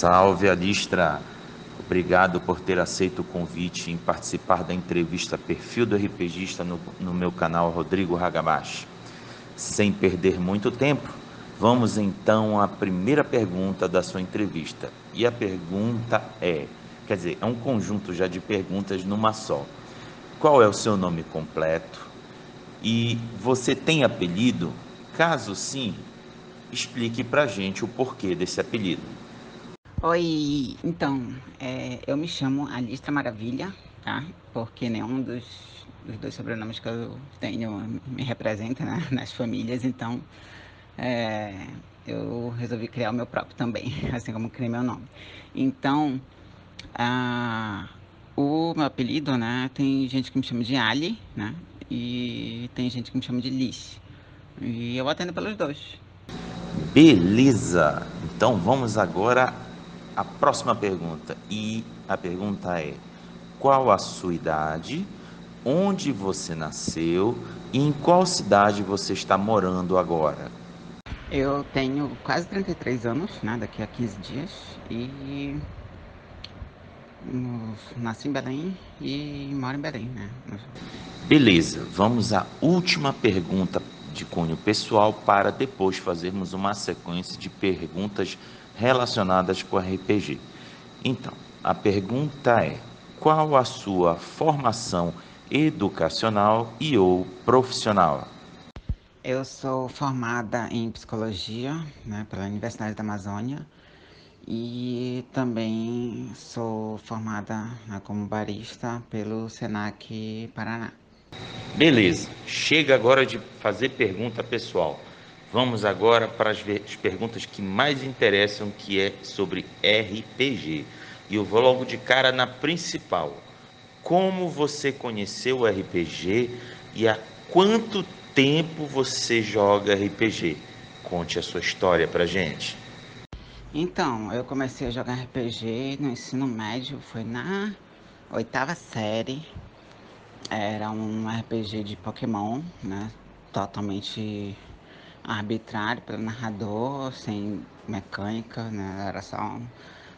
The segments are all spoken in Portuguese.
Salve, Alistra! Obrigado por ter aceito o convite em participar da entrevista Perfil do RPGista no meu canal Rodrigo Hagabashi. Sem perder muito tempo, vamos então à primeira pergunta da sua entrevista. E a pergunta é um conjunto já de perguntas numa só. Qual é o seu nome completo? E você tem apelido? Caso sim, explique pra gente o porquê desse apelido. Oi, então, eu me chamo Alistra Maravilha, tá? Porque nenhum dos dois sobrenomes que eu tenho me representa, né, nas famílias, então eu resolvi criar o meu próprio também, assim como criei meu nome. Então, o meu apelido, né, tem gente que me chama de Ali, né, e tem gente que me chama de Liz. E eu atendo pelos dois. Beleza! Então vamos agora à próxima pergunta. E a pergunta é: qual a sua idade? Onde você nasceu? E em qual cidade você está morando agora? Eu tenho quase 33 anos, né, daqui a 15 dias, e nasci em Belém e moro em Belém, né? Beleza, vamos à última pergunta de cunho pessoal para depois fazermos uma sequência de perguntas relacionadas com RPG. Então, a pergunta é: qual a sua formação educacional e ou profissional? Eu sou formada em psicologia, né, pela Universidade da Amazônia e também sou formada, né, como barista pelo Senac Paraná. Beleza, chega agora de fazer pergunta pessoal. Vamos agora para as perguntas que mais interessam, que é sobre RPG. E eu vou logo de cara na principal. Como você conheceu o RPG e há quanto tempo você joga RPG? Conte a sua história pra gente. Então, eu comecei a jogar RPG no ensino médio, foi na oitava série. Era um RPG de Pokémon, né? Totalmente arbitrário pelo narrador, sem mecânica, né? Era só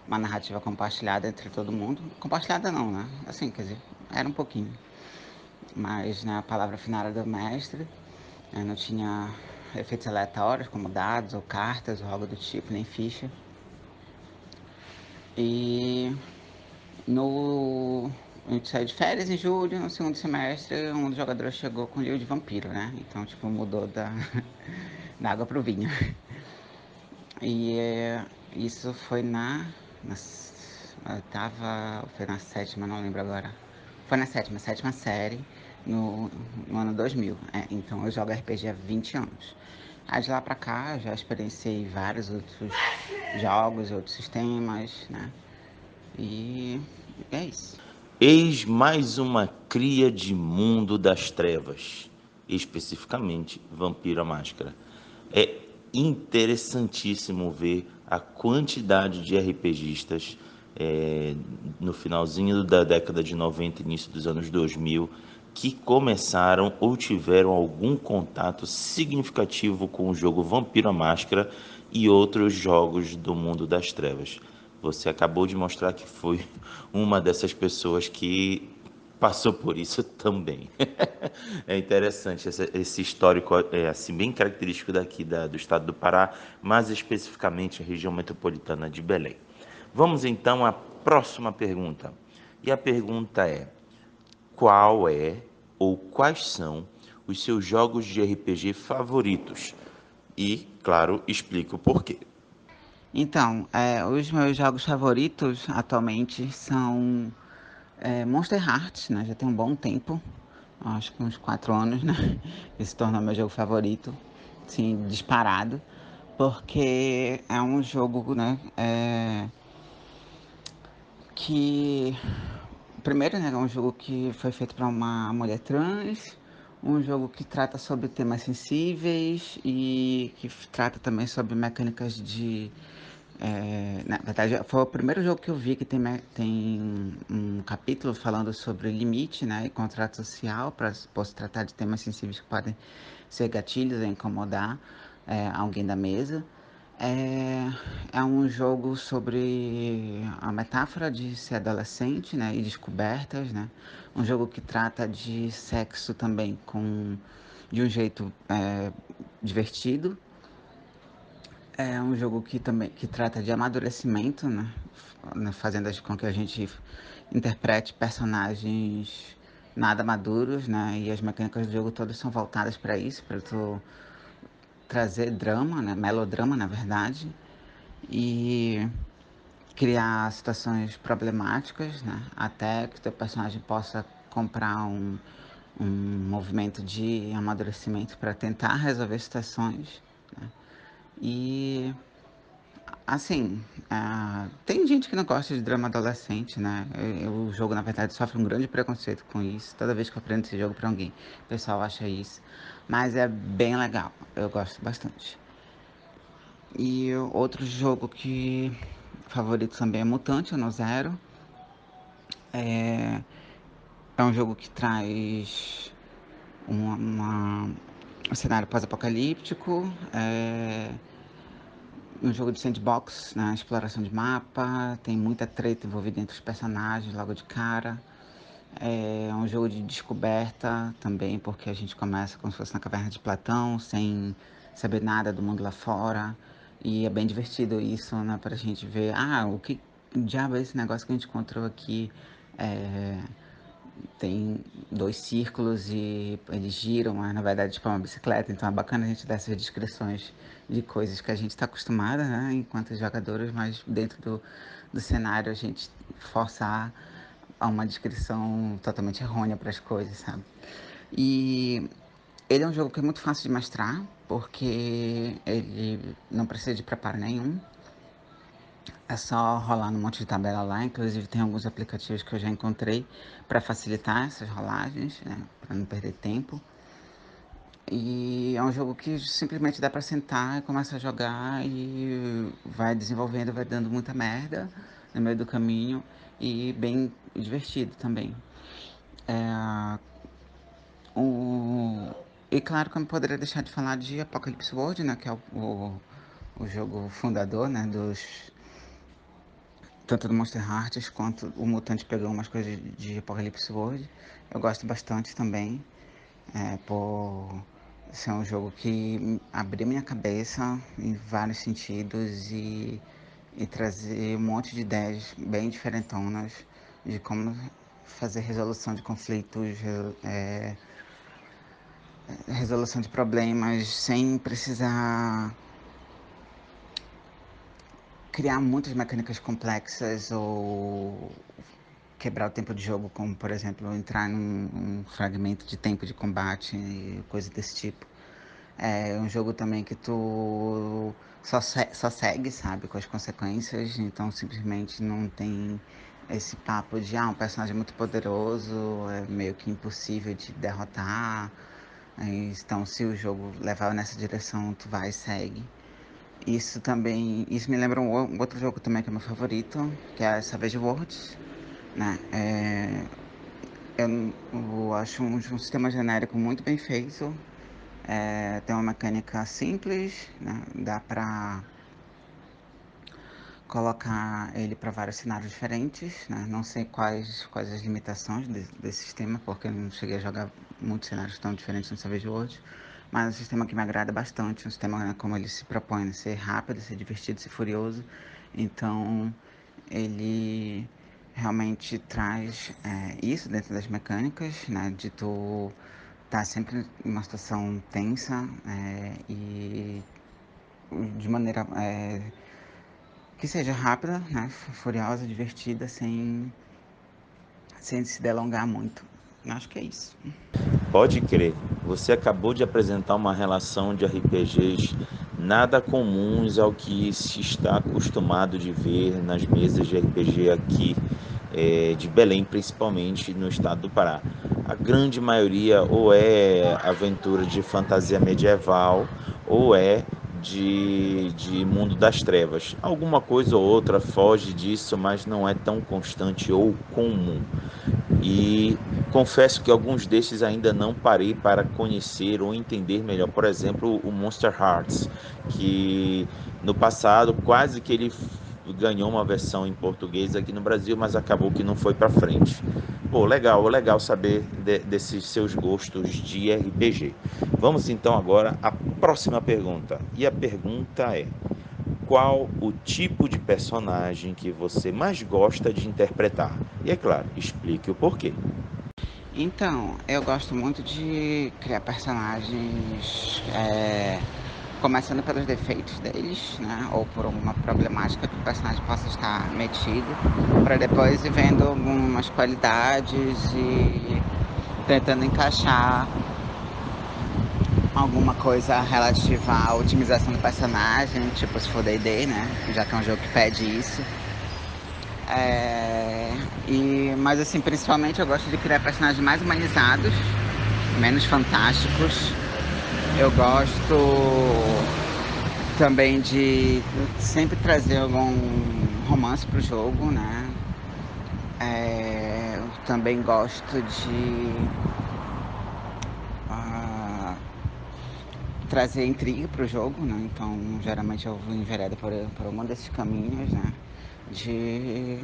uma narrativa compartilhada entre todo mundo. Compartilhada não, né? Assim, quer dizer, era um pouquinho. Mas né, a palavra final era do mestre, né? Não tinha efeitos aleatórios, como dados ou cartas ou algo do tipo, nem ficha. E no. A gente saiu de férias em julho, no segundo semestre, um dos jogadores chegou com livro de vampiro, né? Então, tipo, mudou da água pro vinho. E isso foi na oitava, foi na sétima, não lembro agora. Foi na sétima série, no ano 2000. Então eu jogo RPG há 20 anos. Aí de lá pra cá já experienciei vários outros jogos, outros sistemas, né? E é isso. Eis mais uma cria de Mundo das Trevas, especificamente Vampiro à Máscara. É interessantíssimo ver a quantidade de RPGistas no finalzinho da década de 90, início dos anos 2000, que começaram ou tiveram algum contato significativo com o jogo Vampiro à Máscara e outros jogos do Mundo das Trevas. Você acabou de mostrar que foi uma dessas pessoas que passou por isso também. É interessante esse histórico, assim, bem característico daqui do estado do Pará, mais especificamente a região metropolitana de Belém. Vamos então à próxima pergunta. E a pergunta é: qual é ou quais são os seus jogos de RPG favoritos? E, claro, explique o porquê. Então, os meus jogos favoritos atualmente são Monster Hearts, né? Já tem um bom tempo, acho que uns 4 anos, né? Que se tornou meu jogo favorito, sim, disparado, porque é um jogo, né? Que primeiro, né, é um jogo que foi feito para uma mulher trans, um jogo que trata sobre temas sensíveis e que trata também sobre mecânicas de na verdade, foi o primeiro jogo que eu vi que tem um capítulo falando sobre limite, né, e contrato social, para posso tratar de temas sensíveis que podem ser gatilhos a incomodar alguém da mesa. É, é um jogo sobre a metáfora de ser adolescente, né, e descobertas, né? Um jogo que trata de sexo também de um jeito divertido. É um jogo que também que trata de amadurecimento, né, fazendo com que a gente interprete personagens nada maduros, né? E as mecânicas do jogo todas são voltadas para isso, para tu trazer drama, né, melodrama, na verdade, e criar situações problemáticas, né? Até que o teu personagem possa comprar um movimento de amadurecimento para tentar resolver situações, né? E assim, tem gente que não gosta de drama adolescente, né? O jogo, na verdade, sofre um grande preconceito com isso. Toda vez que eu apresento esse jogo para alguém, o pessoal acha isso. Mas é bem legal, eu gosto bastante. E outro jogo que favorito também é Mutante no Zero. É, é um jogo que traz um cenário pós-apocalíptico, um jogo de sandbox, né? Exploração de mapa, tem muita treta envolvida entre os personagens logo de cara. É um jogo de descoberta também, porque a gente começa como se fosse na caverna de Platão, sem saber nada do mundo lá fora. E é bem divertido isso, né? Pra gente ver, o que diabo é esse negócio que a gente encontrou aqui? É, tem dois círculos e eles giram, mas na verdade tipo é uma bicicleta, então é bacana a gente dar essas descrições de coisas que a gente está acostumada, né, enquanto jogadores, mas dentro do cenário a gente forçar a uma descrição totalmente errônea para as coisas, sabe? E ele é um jogo que é muito fácil de mestrar, porque ele não precisa de preparo nenhum. É só rolar num monte de tabela lá, inclusive tem alguns aplicativos que eu já encontrei para facilitar essas rolagens, né, para não perder tempo. E é um jogo que simplesmente dá para sentar e começa a jogar e vai desenvolvendo, vai dando muita merda no meio do caminho e bem divertido também. É, o... E claro que eu não poderia deixar de falar de Apocalypse World, né, que é o jogo fundador, né, tanto do Monster Hearts quanto o Mutante pegou umas coisas de Apocalypse World. Eu gosto bastante também, por ser um jogo que abriu minha cabeça em vários sentidos e trazer um monte de ideias bem diferentonas de como fazer resolução de conflitos, resolução de problemas sem precisar criar muitas mecânicas complexas ou quebrar o tempo de jogo, como por exemplo entrar num fragmento de tempo de combate e coisa desse tipo. É um jogo também que tu só segue, sabe, com as consequências, então simplesmente não tem esse papo de um personagem muito poderoso, é meio que impossível de derrotar. Então se o jogo levar nessa direção, tu vai e segue. Isso me lembra um outro jogo também que é meu favorito, que é Savage Worlds, né? Eu acho um sistema genérico muito bem feito. Tem uma mecânica simples, né? Dá pra colocar ele para vários cenários diferentes, né? Não sei quais as limitações desse sistema, porque eu não cheguei a jogar muitos cenários tão diferentes no Savage Worlds, mas é um sistema que me agrada bastante, um sistema, né, como ele se propõe, né, ser rápido, ser divertido, ser furioso. Então ele realmente traz isso dentro das mecânicas, né? De tu estar sempre em uma situação tensa e de maneira que seja rápida, né? Furiosa, divertida, sem se delongar muito. Eu acho que é isso. Pode crer, você acabou de apresentar uma relação de RPGs nada comuns ao que se está acostumado de ver nas mesas de RPG aqui de Belém, principalmente no estado do Pará. A grande maioria ou é aventura de fantasia medieval ou é de Mundo das Trevas. Alguma coisa ou outra foge disso, mas não é tão constante ou comum. E confesso que alguns desses ainda não parei para conhecer ou entender melhor. Por exemplo, o Monster Hearts, que no passado quase que ele ganhou uma versão em português aqui no Brasil, mas acabou que não foi para frente. Pô, legal saber desses seus gostos de RPG. Vamos então agora à próxima pergunta. E a pergunta é: qual o tipo de personagem que você mais gosta de interpretar? E é claro, explique o porquê. Então, eu gosto muito de criar personagens, começando pelos defeitos deles, né? Ou por alguma problemática que o personagem possa estar metido, para depois ir vendo algumas qualidades e tentando encaixar alguma coisa relativa à otimização do personagem, tipo se for D&D, né? Já que é um jogo que pede isso. Mas assim, principalmente eu gosto de criar personagens mais humanizados, menos fantásticos. Eu gosto também de sempre trazer algum romance pro jogo, né? Eu também gosto de trazer intriga pro jogo, né? Então, geralmente eu vou enveredar por algum desses caminhos, né? De,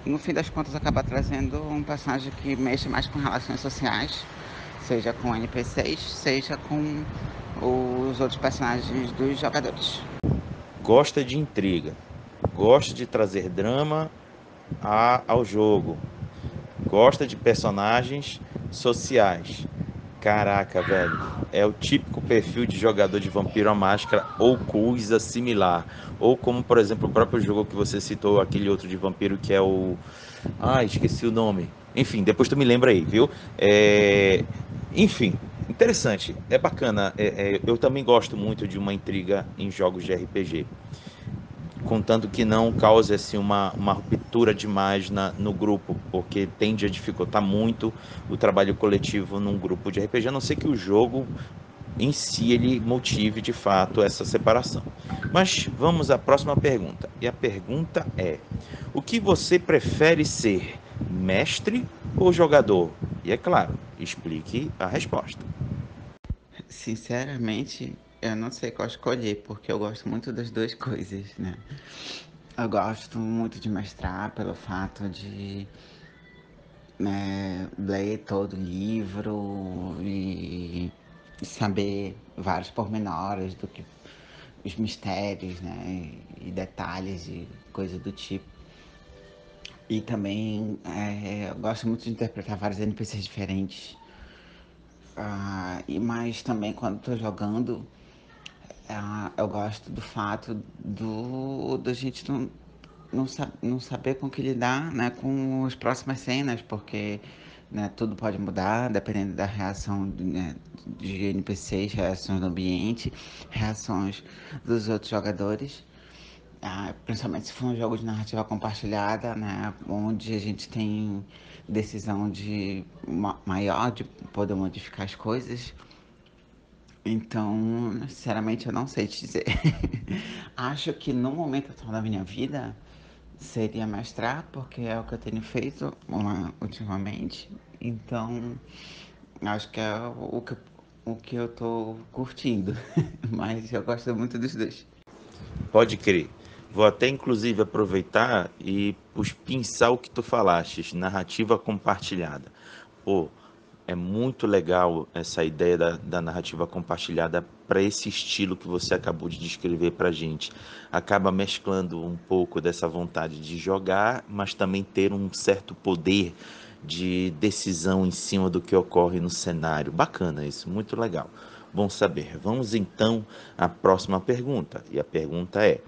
no fim das contas, acabar trazendo um personagem que mexe mais com relações sociais, seja com NPCs, seja com os outros personagens dos jogadores. Gosta de intriga, gosta de trazer drama ao jogo, gosta de personagens sociais. Caraca, velho, é o típico perfil de jogador de Vampiro à Máscara ou coisa similar. Ou como, por exemplo, o próprio jogo que você citou, aquele outro de vampiro que é o... Ah, esqueci o nome. Enfim, depois tu me lembra aí, viu? Enfim, interessante, é bacana. Eu também gosto muito de uma intriga em jogos de RPG, contanto que não cause assim uma ruptura demais no grupo, porque tende a dificultar muito o trabalho coletivo num grupo de RPG, a não ser que o jogo em si ele motive de fato essa separação. Mas vamos à próxima pergunta. E a pergunta é: o que você prefere ser, mestre ou jogador? E é claro, explique a resposta. Sinceramente, eu não sei qual escolher, porque eu gosto muito das duas coisas, né? Eu gosto muito de mestrar pelo fato de ler todo o livro e saber vários pormenores do que os mistérios, né, e detalhes e coisas do tipo. E também eu gosto muito de interpretar vários NPCs diferentes. Mas também quando estou jogando, eu gosto do fato da gente não saber com que lidar, né, com as próximas cenas, porque, né, tudo pode mudar dependendo da reação, né, de NPCs, reações do ambiente, reações dos outros jogadores. Principalmente se for um jogo de narrativa compartilhada, né, onde a gente tem decisão maior de poder modificar as coisas. Então, sinceramente, eu não sei te dizer. Acho que no momento atual da minha vida seria mestrar, porque é o que eu tenho feito ultimamente. Então, acho que é o que eu tô curtindo. Mas eu gosto muito dos dois. Pode crer. Vou até inclusive aproveitar e pensar o que tu falaste, narrativa compartilhada. Pô, é muito legal essa ideia da narrativa compartilhada para esse estilo que você acabou de descrever para gente. Acaba mesclando um pouco dessa vontade de jogar, mas também ter um certo poder de decisão em cima do que ocorre no cenário. Bacana isso, muito legal. Bom saber. Vamos então à próxima pergunta. E a pergunta é: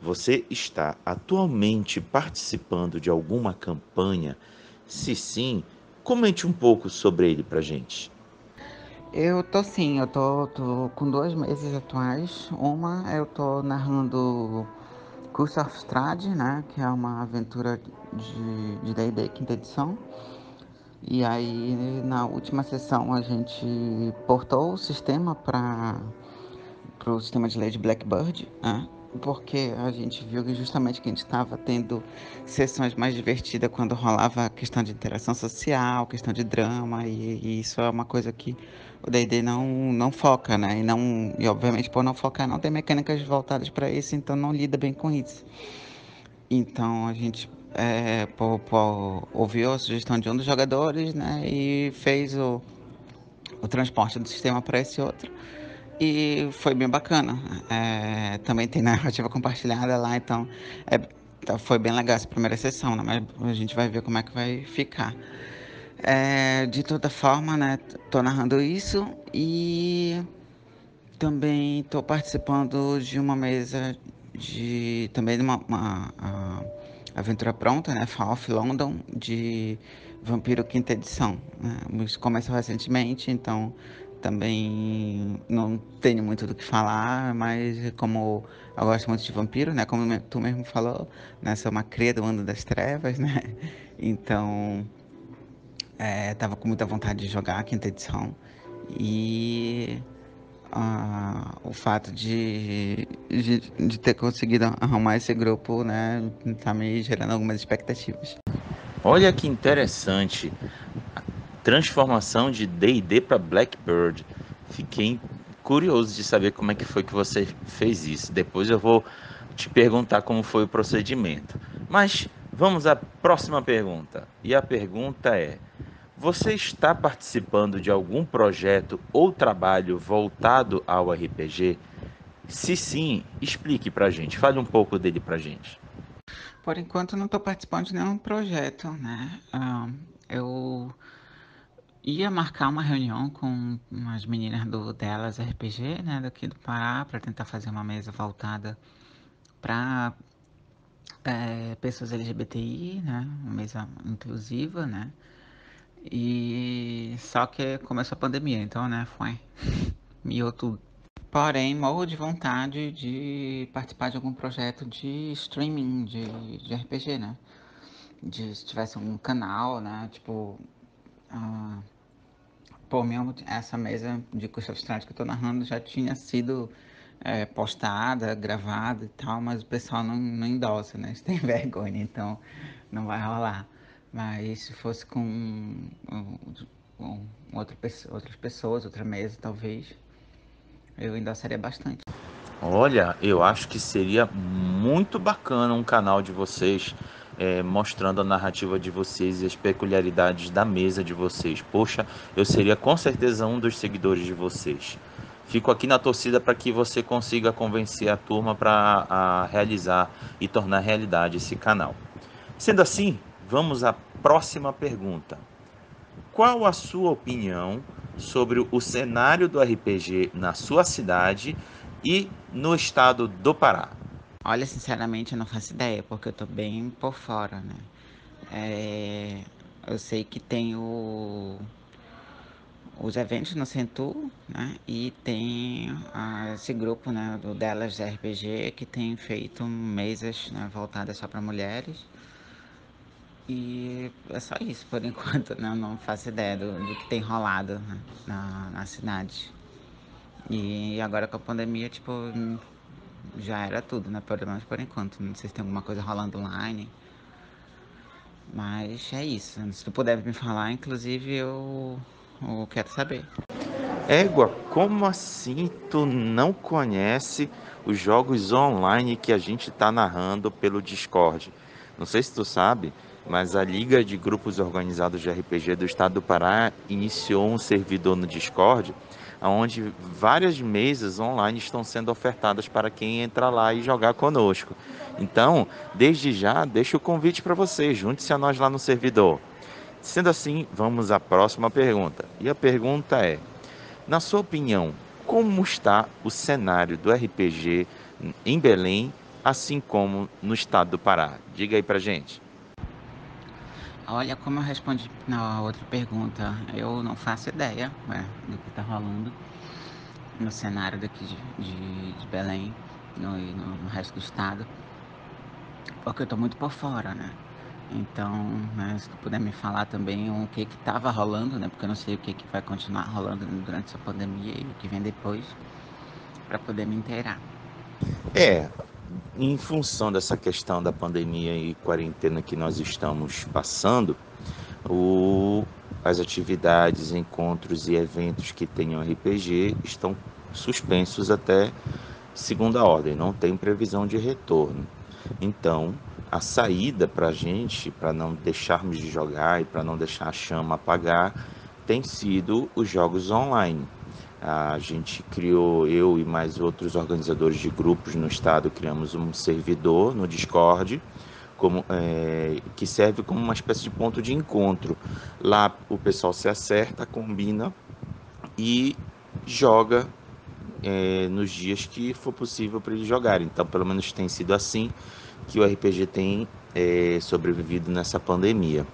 você está atualmente participando de alguma campanha? Se sim, comente um pouco sobre ele pra gente. Eu tô sim, tô com 2 meses atuais. Uma eu tô narrando Curse of Strahd, né? Que é uma aventura de D&D quinta edição. E aí na última sessão a gente portou o sistema pro sistema de lei de Blackbird, né? Porque a gente viu que justamente que a gente estava tendo sessões mais divertidas quando rolava a questão de interação social, questão de drama, e isso é uma coisa que o D&D não foca, né? E obviamente por não focar não tem mecânicas voltadas para isso, então não lida bem com isso. Então a gente ouviu a sugestão de um dos jogadores, né? E fez o transporte do sistema para esse outro. E foi bem bacana. Também tem narrativa compartilhada lá, então foi bem legal essa primeira sessão, né? Mas a gente vai ver como é que vai ficar. De toda forma, né? Tô narrando isso e também estou participando de uma mesa também de uma aventura pronta, né? Fall of London, de Vampiro Quinta Edição, né? Isso começou recentemente, então também não tenho muito do que falar, mas como eu gosto muito de vampiro, né? Como tu mesmo falou, né? Sou uma cria do Mundo das Trevas, né? Então, tava com muita vontade de jogar a quinta edição e o fato de ter conseguido arrumar esse grupo, né, tá me gerando algumas expectativas. Olha que interessante. A transformação de D&D para Blackbird. Fiquei curioso de saber como é que foi que você fez isso. Depois eu vou te perguntar como foi o procedimento. Mas vamos à próxima pergunta. E a pergunta é: você está participando de algum projeto ou trabalho voltado ao RPG? Se sim, explique pra gente. Fale um pouco dele pra gente. Por enquanto não estou participando de nenhum projeto, né? Eu ia marcar uma reunião com umas meninas do Delas RPG, né, daqui do Pará, para tentar fazer uma mesa voltada para pessoas LGBTI, né, uma mesa inclusiva, né, e só que começou a pandemia, então, né, foi, miou tudo. Porém, morro de vontade de participar de algum projeto de streaming de RPG, né, se tivesse um canal, né, tipo, por mesmo essa mesa de custo abstrato que eu tô narrando já tinha sido postada, gravada e tal, mas o pessoal não endossa, né? Eles têm vergonha, então não vai rolar. Mas se fosse com outras pessoas, outra mesa, talvez, eu endossaria bastante. Olha, eu acho que seria muito bacana um canal de vocês mostrando a narrativa de vocês e as peculiaridades da mesa de vocês. Poxa, eu seria com certeza um dos seguidores de vocês. Fico aqui na torcida para que você consiga convencer a turma para realizar e tornar realidade esse canal. Sendo assim, vamos à próxima pergunta. Qual a sua opinião sobre o cenário do RPG na sua cidade e no estado do Pará? Olha, sinceramente, eu não faço ideia, porque eu tô bem por fora, né? Eu sei que tem os eventos no Centur, né? E tem esse grupo, né, do Delas RPG que tem feito mesas, né, voltadas só para mulheres. E é só isso por enquanto, né? Eu não faço ideia do que tem rolado, né, na cidade. E agora com a pandemia, tipo, já era tudo, né? Pelo menos por enquanto. Não sei se tem alguma coisa rolando online. Mas é isso. Se tu puder me falar, inclusive, eu quero saber. Égua, como assim tu não conhece os jogos online que a gente está narrando pelo Discord? Não sei se tu sabe, mas a Liga de Grupos Organizados de RPG do Estado do Pará iniciou um servidor no Discord, onde várias mesas online estão sendo ofertadas para quem entrar lá e jogar conosco. Então, desde já, deixo o convite para você, junte-se a nós lá no servidor. Sendo assim, vamos à próxima pergunta. E a pergunta é: na sua opinião, como está o cenário do RPG em Belém, assim como no estado do Pará? Diga aí pra gente. Olha, como eu respondi na outra pergunta, eu não faço ideia, né, do que tá rolando no cenário daqui de Belém, no resto do estado, porque eu tô muito por fora, né? Então, né, se tu puder me falar também o que que tava rolando, né? Porque eu não sei o que que vai continuar rolando durante essa pandemia e o que vem depois. para poder me inteirar. Em função dessa questão da pandemia e quarentena que nós estamos passando, as atividades, encontros e eventos que tenham RPG estão suspensos até segunda ordem, não tem previsão de retorno. Então, a saída para a gente, para não deixarmos de jogar e para não deixar a chama apagar, tem sido os jogos online. A gente criou, eu e mais outros organizadores de grupos no estado, criamos um servidor no Discord, que serve como uma espécie de ponto de encontro. Lá o pessoal se acerta, combina e joga nos dias que for possível para eles jogarem. Então, pelo menos tem sido assim que o RPG tem sobrevivido nessa pandemia.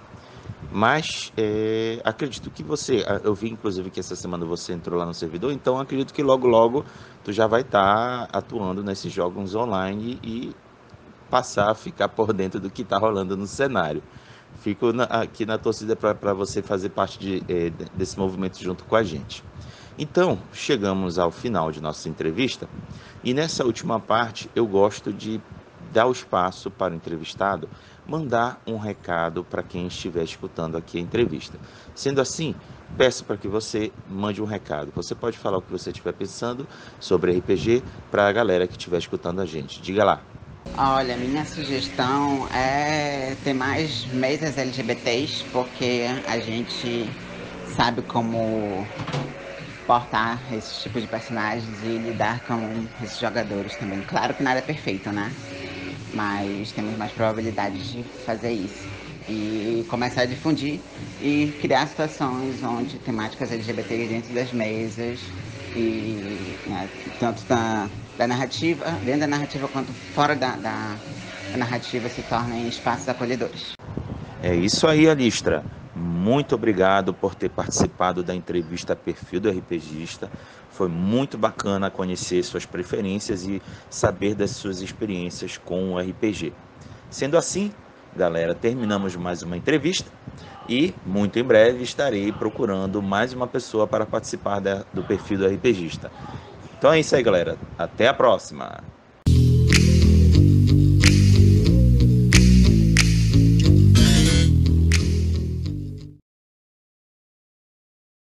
Mas acredito que eu vi inclusive que essa semana você entrou lá no servidor, então acredito que logo tu já vai estar atuando nesses jogos online e passar a ficar por dentro do que está rolando no cenário. Fico aqui na torcida para você fazer parte desse movimento junto com a gente. Então, chegamos ao final de nossa entrevista e nessa última parte eu gosto de dar o espaço para o entrevistado mandar um recado para quem estiver escutando aqui a entrevista. Sendo assim, peço para que você mande um recado. Você pode falar o que você estiver pensando sobre RPG para a galera que estiver escutando a gente. Diga lá. Olha, minha sugestão é ter mais mesas LGBTs, porque a gente sabe como portar esse tipo de personagens e lidar com esses jogadores também. Claro que nada é perfeito, né? Mas temos mais probabilidades de fazer isso. E começar a difundir e criar situações onde temáticas LGBT dentro das mesas e tanto da narrativa, dentro da narrativa quanto fora da narrativa se tornem espaços acolhedores. É isso aí, Alistra. Muito obrigado por ter participado da entrevista Perfil do RPGista. Foi muito bacana conhecer suas preferências e saber das suas experiências com o RPG. Sendo assim, galera, terminamos mais uma entrevista e muito em breve estarei procurando mais uma pessoa para participar do Perfil do RPGista. Então é isso aí, galera. Até a próxima!